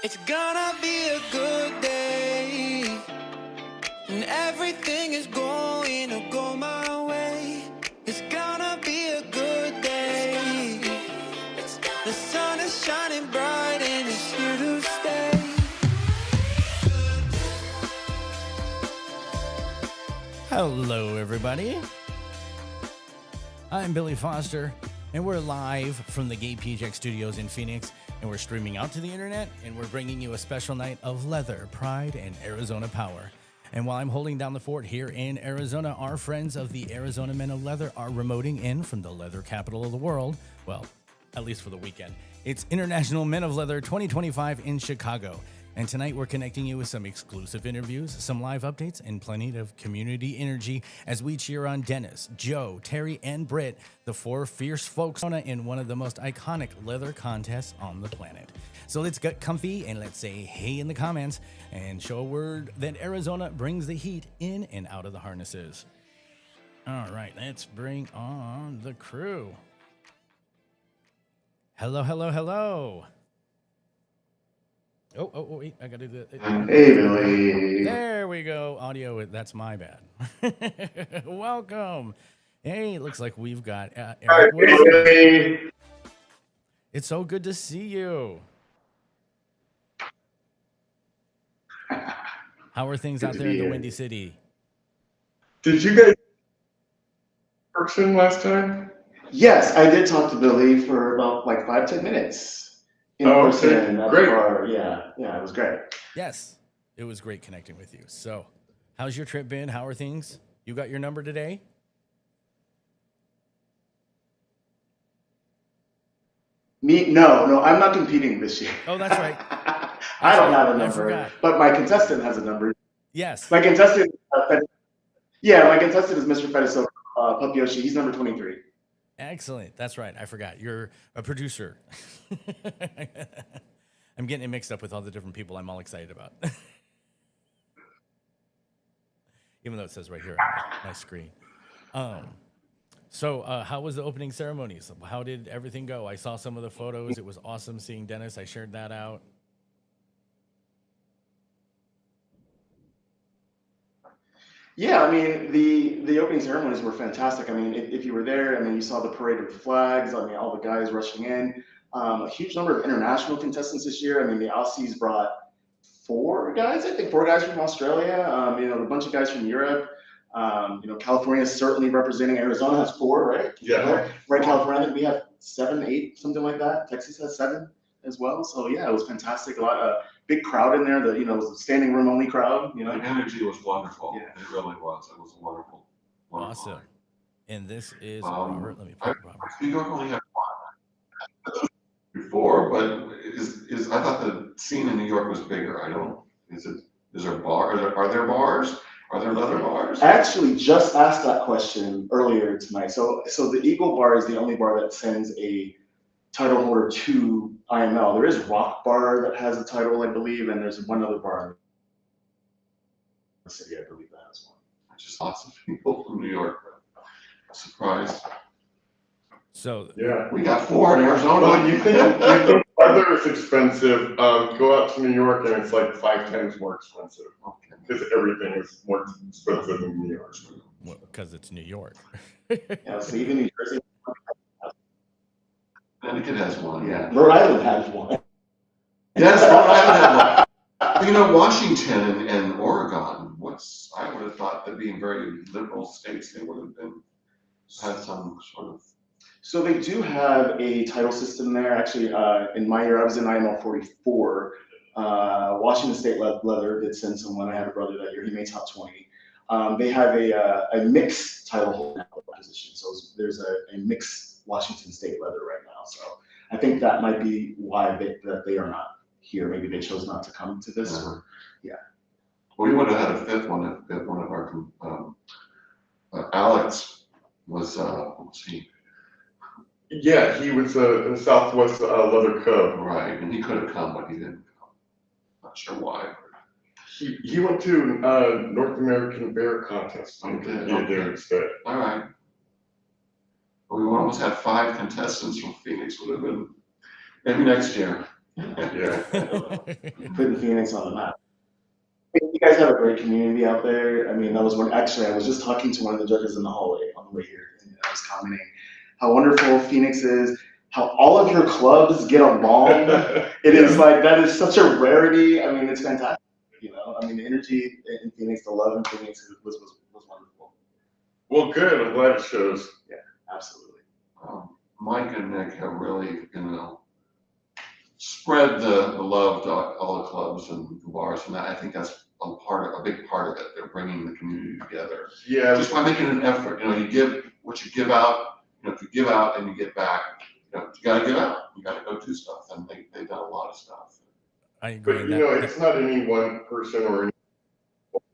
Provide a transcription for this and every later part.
It's gonna be a good day, and everything is going to go my way. It's gonna be a good day. The sun is shining bright and it's here to stay. Hello, everybody. I'm Billy Foster, and we're live from the GayPHX studios in Phoenix, and we're streaming out to the internet, and we're bringing you a special night of leather, pride, and Arizona power. And while I'm holding down the fort here in Arizona, our friends of the Arizona Men of Leather are remoting in from the leather capital of the world. Well, at least for the weekend. It's International Men of Leather 2025 in Chicago. And tonight we're connecting you with some exclusive interviews, some live updates, and plenty of community energy as we cheer on Dennis, Joe, Terry, and Brit, the four fierce folks in one of the most iconic leather contests on the planet. So let's get comfy and let's say hey in the comments and show a word that Arizona brings the heat in and out of the harnesses. All right, let's bring on the crew. Hello, hello, hello. Oh, wait, I gotta do it. Hey, Billy. There we go. Audio, that's my bad. Welcome. Hey, it looks like we've got Eric Wilson. Billy. It's so good to see you. How are things out there in the Windy City? Did you guys person last time? Yes, I did talk to Billy for about like 5-10 minutes. In person at the bar. Yeah, it was great. Yes, it was great connecting with you. So, how's your trip been? How are things? You got your number today? No, I'm not competing this year. Oh, that's right. I don't have a number, but my contestant has a number. Yes. My contestant, my contestant is Mr. Fediso Papyoshi. He's number 23. Excellent. That's right. I forgot. You're a producer. I'm getting it mixed up with all the different people I'm all excited about. Even though it says right here on my screen. So how was the opening ceremonies? How did everything go? I saw some of the photos. It was awesome seeing Dennis. I shared that out. Yeah, I mean, the opening ceremonies were fantastic. I mean, if you were there, I mean, you saw the parade of flags. I mean, all the guys rushing in. A huge number of international contestants this year. I mean, the Aussies brought 4 guys, I think 4 guys from Australia, a bunch of guys from Europe. California is certainly representing. Arizona has 4, right? Yeah. Right, California, I think we have 7, 8, something like that. Texas has 7 as well. So yeah, it was fantastic. A lot big crowd in there. It was a standing room only crowd. The energy was wonderful. Yeah. It really was. It was wonderful. Awesome. Night. And this is Robert. Let me put Robert. New York only had 1 before, but I thought the scene in New York was bigger. Is there bar? Are there bars? Are there leather bars? I actually just asked that question earlier tonight. So the Eagle Bar is the only bar that sends a title holder to IML. There is Rock Bar that has a title, I believe, and there's one other bar in the city, I believe, that has one. Just lots of people from New York. Surprised. So yeah, we got 4 in Arizona. Well, you think leather is expensive? Go out to New York and it's like 5 times more expensive. Okay. Because everything is more expensive in New York. Well, because it's New York. Yeah, so even New Jersey. Connecticut has one. Yeah, Rhode Island has one. Yes, Rhode Island has one. Washington and Oregon. I would have thought that being very liberal states, they would have had some sort of. So they do have a title system there. Actually, in my year, I was in IML 44. Washington State Leather did send someone. I had a brother that year. He made top 20. They have a mixed title holder position. So there's a mixed Washington State Leather right now. So I think that might be why they are not here. Maybe they chose not to come to this. Yeah. Or, yeah. Well, we would have had a fifth one if one of our Alex was what was he? Yeah, he was in Southwest Leather Cub. Right, and he could have come, but he didn't come. Not sure why. He went to North American Bear Contest. Okay. There instead. All right. But we almost had 5 contestants from Phoenix. Would have been maybe next year. Yeah. Putting Phoenix on the map. You guys have a great community out there. I mean, that was when actually I was just talking to one of the judges in the hallway on the way here, and I was commenting how wonderful Phoenix is, how all of your clubs get along. It is like, that is such a rarity. I mean, it's fantastic. You know, I mean, the energy in Phoenix, the love in Phoenix was wonderful. Well, good. I'm glad it shows. Yeah, absolutely. Mike and Nick have really, spread the love to all the clubs and the bars, and I think that's a big part of it. They're bringing the community together. Yeah. Just by making an effort. You give what you give out. If you give out and you get back, you got to give out. You got to go do stuff, and they've done a lot of stuff. I agree. But it's not any one person or.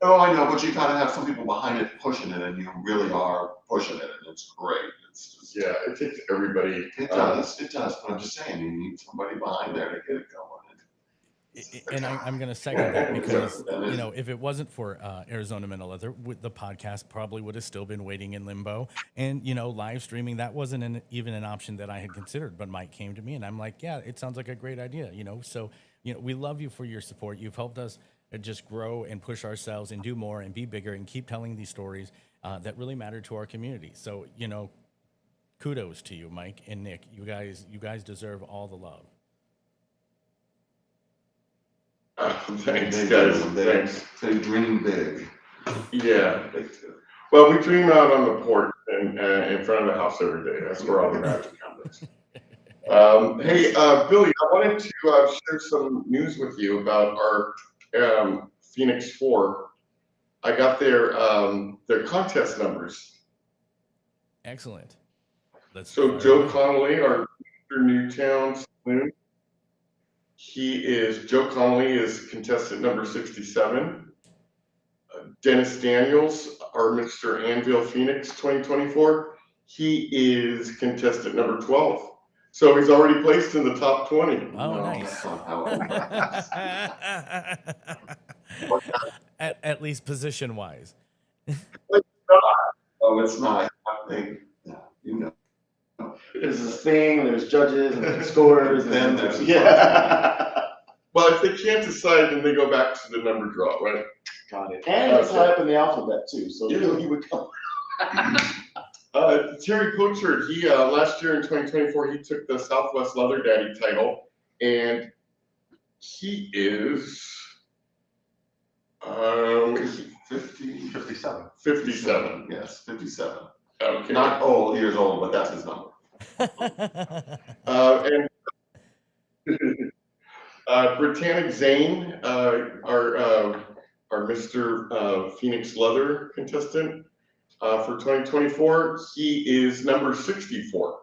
No, I know, but you got to have some people behind it pushing it, and you really are pushing it, and it's great. It's just, Yeah, it takes everybody. It does, but I'm just saying, you need somebody behind there to get it going. And I'm going to second that because, if it wasn't for Arizona Men of Leather, the podcast probably would have still been waiting in limbo. And, live streaming, that wasn't even an option that I had considered. But Mike came to me and I'm like, yeah, it sounds like a great idea, So, we love you for your support. You've helped us just grow and push ourselves and do more and be bigger and keep telling these stories that really matter to our community. So, kudos to you, Mike and Nick. You guys deserve all the love. Thanks, guys. Thanks. They dream big. Yeah. Well, we dream out on the porch and in front of the house every day. That's where all the magic happens. Hey, Billy, I wanted to share some news with you about our Phoenix 4. I got their contest numbers. Excellent. So Joe Connolly, our Mr. Newtown Saloon, Joe Connolly is contestant number 67. Dennis Daniels, our Mr. Anvil Phoenix 2024, he is contestant number 12. So he's already placed in the top 20. Oh, nice. at least position-wise. Oh, it's not. I think, There's this thing, there's judges, and there's scorers, and then there's, Well, if they can't decide, then they go back to the number draw, right? Got it. And it's high up in the alphabet, too, so he would come. Terry Pochard, he last year in 2024, he took the Southwest Leather Daddy title, and he is 57. 57. Yes, 57. Okay. Not years old, but that's his number. And Britannic Zane, our Mr. Phoenix Leather contestant for 2024, he is number 64.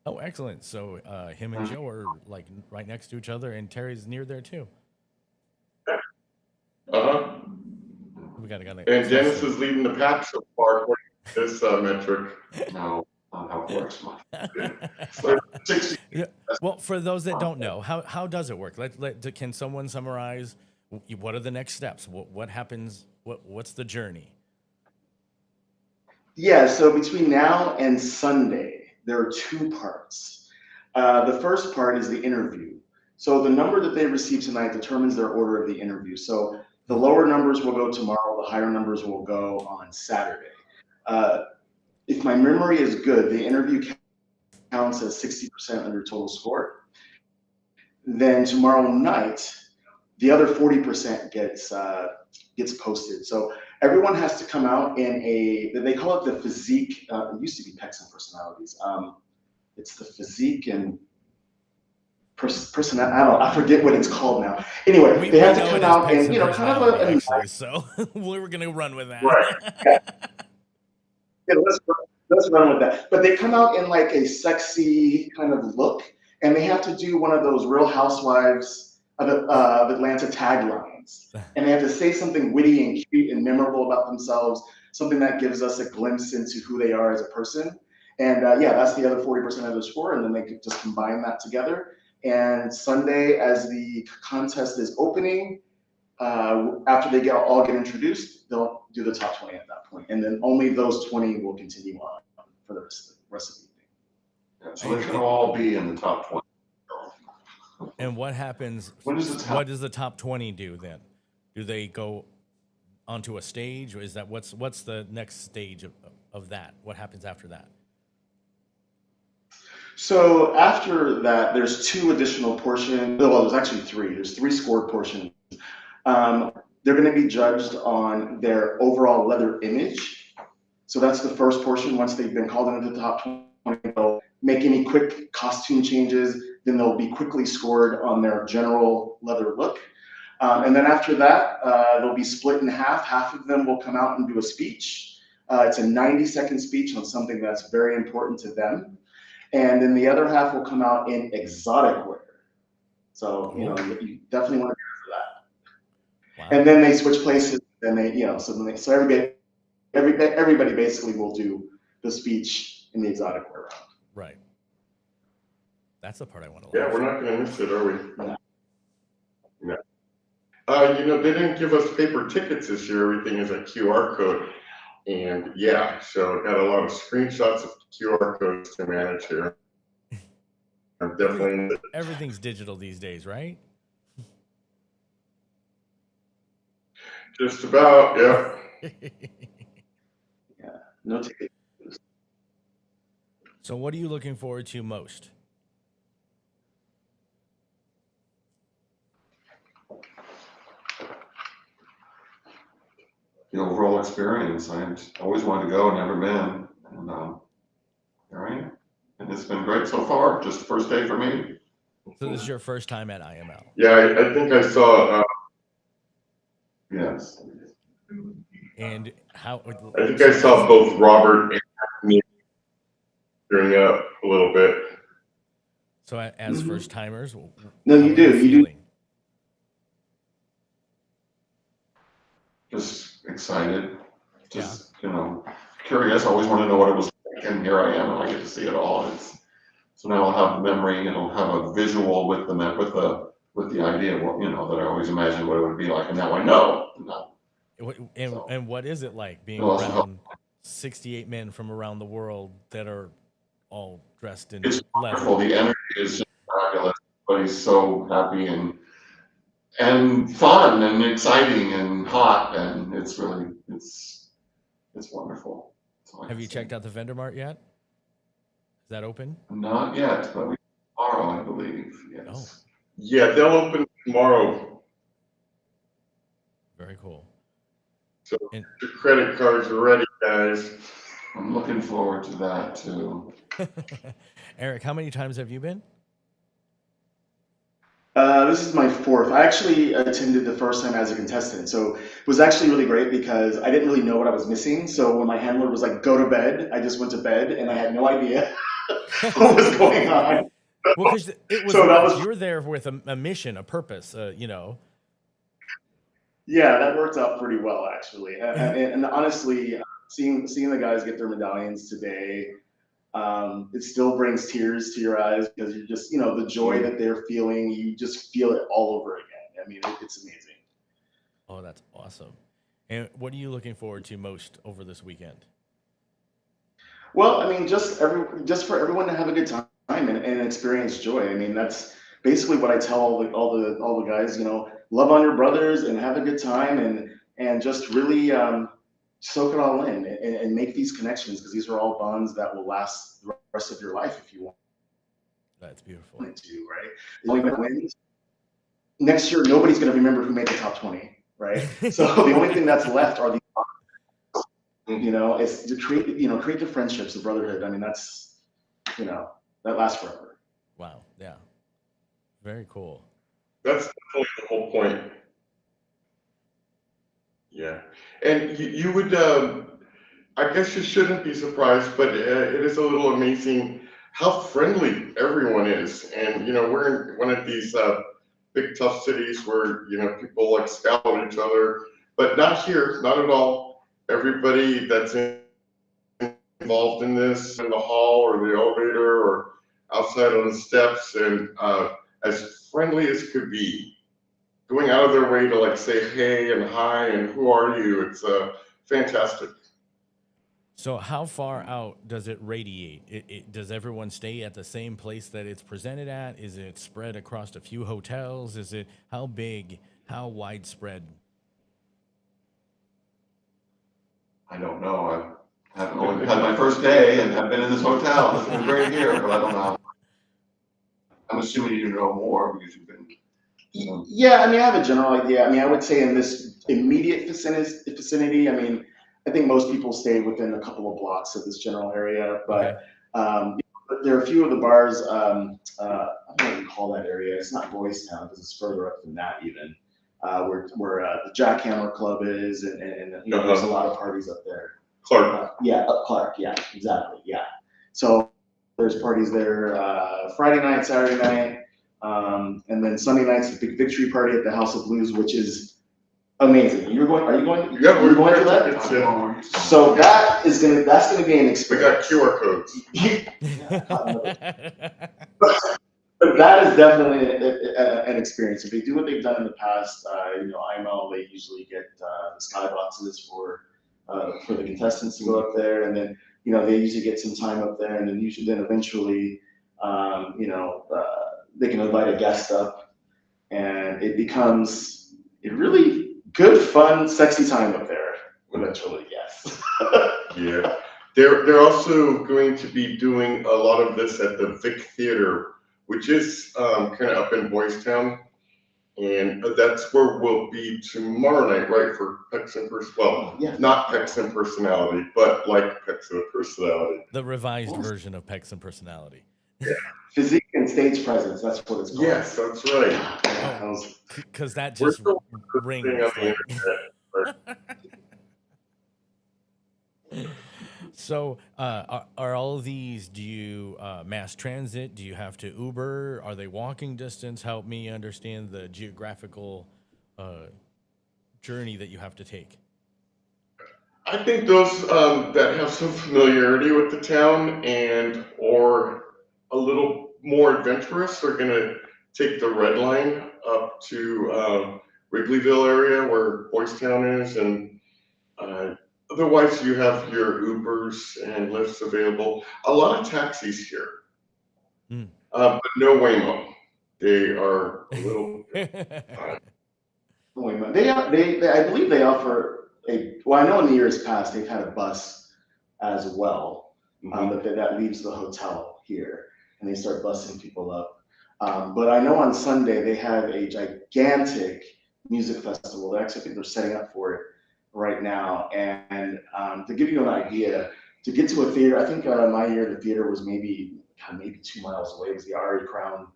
Oh, excellent. So him and Joe are like right next to each other, and Terry's near there too. We got And Dennis is leading the pack so far according to this metric. No, how it works. Yeah. Well, for those that don't know, how does it work? Can someone summarize what are the next steps? What happens? What's the journey? Yeah, so between now and Sunday, there are 2 parts. The first part is the interview. So the number that they receive tonight determines their order of the interview. So the lower numbers will go tomorrow, the higher numbers will go on Saturday. If my memory is good, the interview counts as 60% of your total score. Then tomorrow night, the other 40% gets posted. So everyone has to come out in they call it the physique, it used to be PHX and personalities. It's the physique and personality, I forget what it's called now. Anyway, they have to come out and, kind of actually, so we were going to run with that. Right. Yeah, let's run with that. But they come out in like a sexy kind of look, and they have to do one of those Real Housewives of Atlanta taglines. And they have to say something witty and cute and memorable about themselves, something that gives us a glimpse into who they are as a person. And that's the other 40% of the score, and then they could just combine that together. And Sunday, as the contest is opening, after they all get introduced, they'll do the top 20 at that point, and then only those 20 will continue on for the rest. So they could all be in the top 20. And what happens? What is the top? What does the top 20 do then? Do they go onto a stage, or is that what's the next stage of that? What happens after that? So after that, there's two additional portions. Well, there's actually three. There's three scored portions. They're going to be judged on their overall leather image. So that's the first portion. Once they've been called into the top 20, they'll make any quick costume changes. Then they'll be quickly scored on their general leather look. And then after that, they'll be split in half. Half of them will come out and do a speech. It's a 90-second speech on something that's very important to them. And then the other half will come out in exotic wear. So, you definitely want to go for that. Wow. And then they switch places. Then they, so everybody basically will do the speech in the exotic wear round. Right. That's the part I want to learn. Yeah, we're not going to miss it, are we? No. They didn't give us paper tickets this year. Everything is a QR code. And yeah, so got a lot of screenshots of QR codes to manage here. I'm definitely everything's digital these days, right? Just about, yeah. Yeah, no ticket. So what are you looking forward to most? The overall experience. I always wanted to go, never been, and here I am. And it's been great so far. Just the first day for me. So this is your first time at IML? Yeah, I think I saw. Yes. And how? I think I saw both Robert and me during a little bit. So as first timers, no, you do. You do. Just excited, just curious. I always want to know what it was like, and here I am, and I get to see it all. So now I'll have memory, and I'll have a visual with the idea of what that I always imagined what it would be like, and now I know. And what is it like being around 68 men from around the world that are all dressed in leather? Wonderful. The energy is just fabulous. Everybody's so happy and fun and exciting and hot, and it's really it's wonderful. Have you checked out the vendor mart yet? Is that open? Not yet, but tomorrow, I believe. Yes. Oh. Yeah, they'll open tomorrow. Very cool. So your credit cards are ready, guys. I'm looking forward to that too. Eric, how many times have you been? This is my fourth. I actually attended the first time as a contestant. So it was actually really great because I didn't really know what I was missing. So when my handler was like, go to bed, I just went to bed and I had no idea what was going on. Well, because it was, so you were there with a mission, a purpose, Yeah, that worked out pretty well, actually. And honestly, seeing the guys get their medallions today, it still brings tears to your eyes because you're just, the joy that they're feeling, you just feel it all over again. I mean, it's amazing. Oh, that's awesome. And what are you looking forward to most over this weekend? Well, I mean, just for everyone to have a good time and experience joy. I mean, that's basically what I tell all the guys, love on your brothers and have a good time and just really soak it all in and make these connections because these are all bonds that will last the rest of your life if you want. That's beautiful. To, right? Only wins. Next year, nobody's going to remember who made the top 20, right? So the only thing that's left are these bonds. It's to create the friendships, the brotherhood. I mean, that's, that lasts forever. Wow. Yeah. Very cool. That's definitely the whole point. Yeah. And you would, I guess you shouldn't be surprised, but it is a little amazing how friendly everyone is. And, we're in one of these big, tough cities where, people like scowl at each other, but not here, not at all. Everybody that's involved in this in the hall or the elevator or outside on the steps and as friendly as could be. Going out of their way to say hey and hi and who are you? It's fantastic. So how far out does it radiate? Does everyone stay at the same place that it's presented at? Is it spread across a few hotels? Is it how big, how widespread? I don't know. I haven't only had my first day and I've been in this hotel. It's been great here, but I don't know. I'm assuming you know more because you've been. Yeah, I mean, I have a general idea. I mean, I would say in this immediate vicinity, I mean, I think most people stay within a couple of blocks of this general area, but there are a few of the bars, I don't know what you call that area. It's not Boys Town because it's further up than that even, where the Jackhammer Club is, and you know, there's a lot of parties up there. Clark. Yeah, up Clark, yeah, exactly, yeah. So there's parties there Friday night, Saturday night, and then Sunday night's the big victory party at the House of Blues, which is amazing. Are you going? Yeah, we're going going to that? tickets, yeah. So that's gonna be an We experience. got QR codes. But that is definitely an experience. If they do what they've done in the past, you know, IML, they usually get the skyboxes for the contestants to go up there, and then you know they usually get some time up there, and then eventually, you know, they can invite a guest up, and it becomes a really good, fun, sexy time up there. Eventually, yes. Yeah, they're also going to be doing a lot of this at the Vic Theater, which is kind of up in Boys Town, and that's where we'll be tomorrow night, right? For Pecs and Well, Yeah. not Pecs and Personality, but like Pecs and Personality. The revised version of Pecs and Personality. Physique and stage presence. That's what it's called. Yes, that's right. Yeah, Because that We're just still rings. on the Like... So, are all of these? Do you mass transit? Do you have to Uber? Are they walking distance? Help me understand the geographical journey that you have to take. I think those that have some familiarity with the town and or a little more adventurous are going to take the red line up to Wrigleyville area where Boys Town is, and otherwise you have your Ubers and Lyfts available. A lot of taxis here, but no Waymo. They are a little. They I believe they offer well, I know in the years past they've had a bus as well, that leaves the hotel here, and they start busing people up. But I know on Sunday they have a gigantic music festival. They actually think they're setting up for it right now. And to give you an idea, to get to a theater, I think my year the theater was maybe 2 miles away. It was the Ari Crown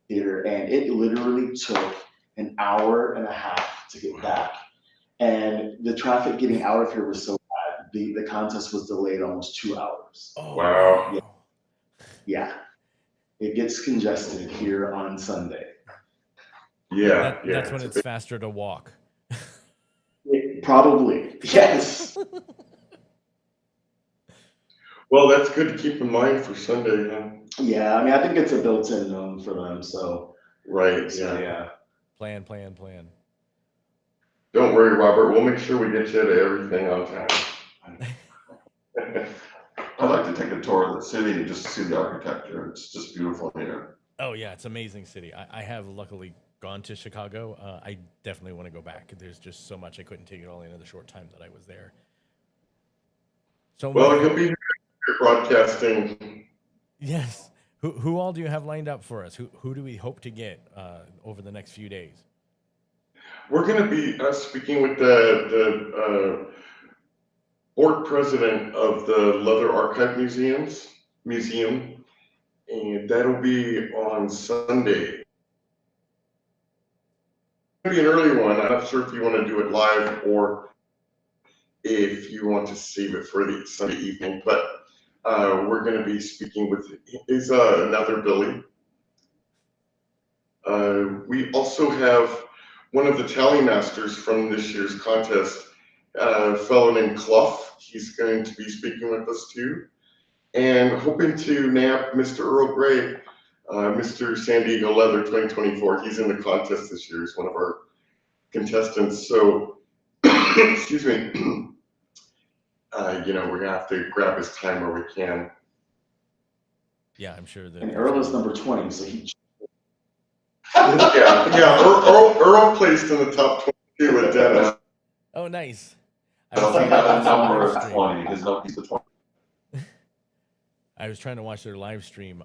Theater, and it literally took an hour and a half to get back. And the traffic getting out of here was so bad. The contest was delayed almost 2 hours. Oh, wow. Yeah. It gets congested here on Sunday. Yeah, that's when it's faster to walk. Probably, yes. Well, that's good to keep in mind for Sunday, huh? Yeah, I mean, I think it's a built-in for them, so. Right, So, yeah. Plan. Don't worry, Robert. We'll make sure we get you to everything on time. I'd like to take a tour of the city and just see the architecture. It's just beautiful here. Oh yeah, it's an amazing city. I have luckily gone to Chicago. I definitely want to go back. There's just so much I couldn't take it all in the short time that I was there. So well, you'll be here broadcasting. Yes. Who all do you have lined up for us? Who do we hope to get over the next few days? We're going to be speaking with the board president of the Leather Archive Museum, and that'll be on Sunday. It'll be an early one. I'm not sure if you want to do it live or if you want to save it for the Sunday evening, but we're going to be speaking with another Billy. We also have one of the tally masters from this year's contest, a fellow named Clough. He's going to be speaking with us too. And hoping to nab Mr. Earl Grey, Mr. San Diego Leather 2024. He's in the contest this year. He's one of our contestants. So, excuse me. you know, we're gonna have to grab his time where we can. Yeah, I'm sure that. And Earl is number 20, so he. Earl placed in the top 22 with Dennis. Oh, nice. I don't have a number of 20. His number's the 20. I was trying to watch their live stream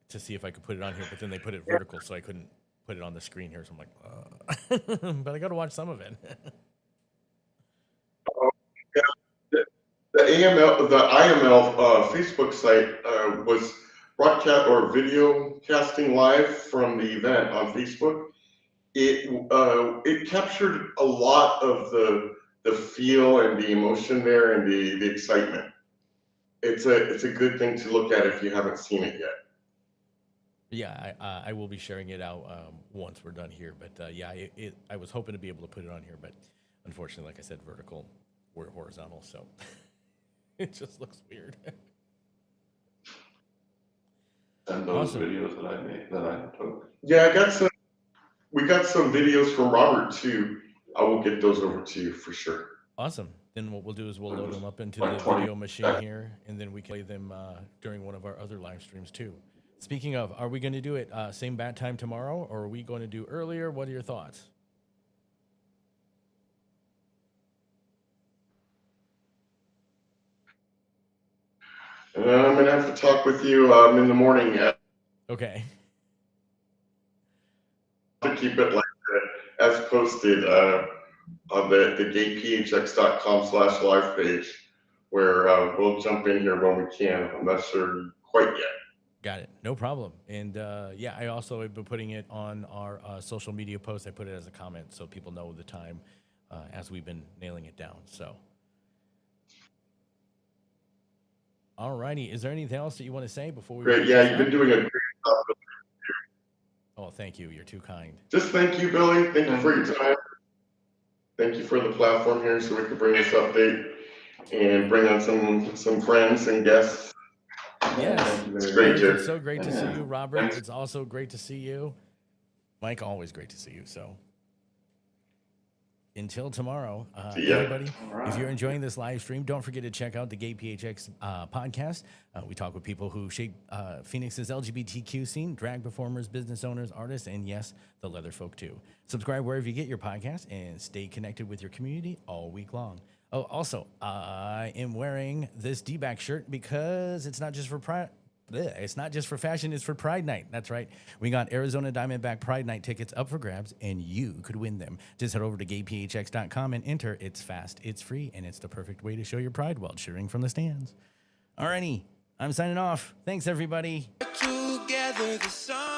to see if I could put it on here, but then they put it vertical, so I couldn't put it on the screen here. So I'm like, but I got to watch some of it. The IML Facebook site was broadcast or video casting live from the event on Facebook. It captured a lot of the feel and the emotion there and the excitement. It's a good thing to look at if you haven't seen it yet. Yeah, I will be sharing it out once we're done here. But yeah, I was hoping to be able to put it on here, but unfortunately, like I said, vertical, we're horizontal, so it just looks weird. And those videos that I made, that I took. Yeah, we got some videos from Robert too. I will get those over to you for sure. Awesome. Then what we'll do is we'll load them up into like the 20 video machine here, and then we can play them during one of our other live streams too. Speaking of, are we going to do it same bat time tomorrow, or are we going to do earlier? What are your thoughts? I'm gonna have to talk with you in the morning. Okay. To keep it like as posted on the GayPHX.com/live page, where we'll jump in here when we can. I'm not sure quite yet. Got it. No problem. And yeah, I also have been putting it on our social media post. I put it as a comment so people know the time as we've been nailing it down. So, all righty. Is there anything else that you want to say before we? Great. Yeah, you've been doing a great job. Oh, thank you. You're too kind. Just thank you, Billy. Thank you for your time. Thank you for the platform here so we could bring this update and bring on some friends and guests. Yes. It's great, Jerry. It's so great to see you, Robert. It's also great to see you. Mike, always great to see you. So until tomorrow, everybody, if you're enjoying this live stream, don't forget to check out the GayPHX podcast. We talk with people who shape Phoenix's LGBTQ scene, drag performers, business owners, artists, and yes, the leather folk too. Subscribe wherever you get your podcast and stay connected with your community all week long. Oh, also, I am wearing this D-back shirt because it's not just for pride. It's not just for fashion, it's for Pride Night. That's right. We got Arizona Diamondback Pride Night tickets up for grabs, and you could win them. Just head over to gayphx.com and enter. It's fast, it's free, and it's the perfect way to show your pride while cheering from the stands. Alrighty, I'm signing off. Thanks, everybody. Together the sun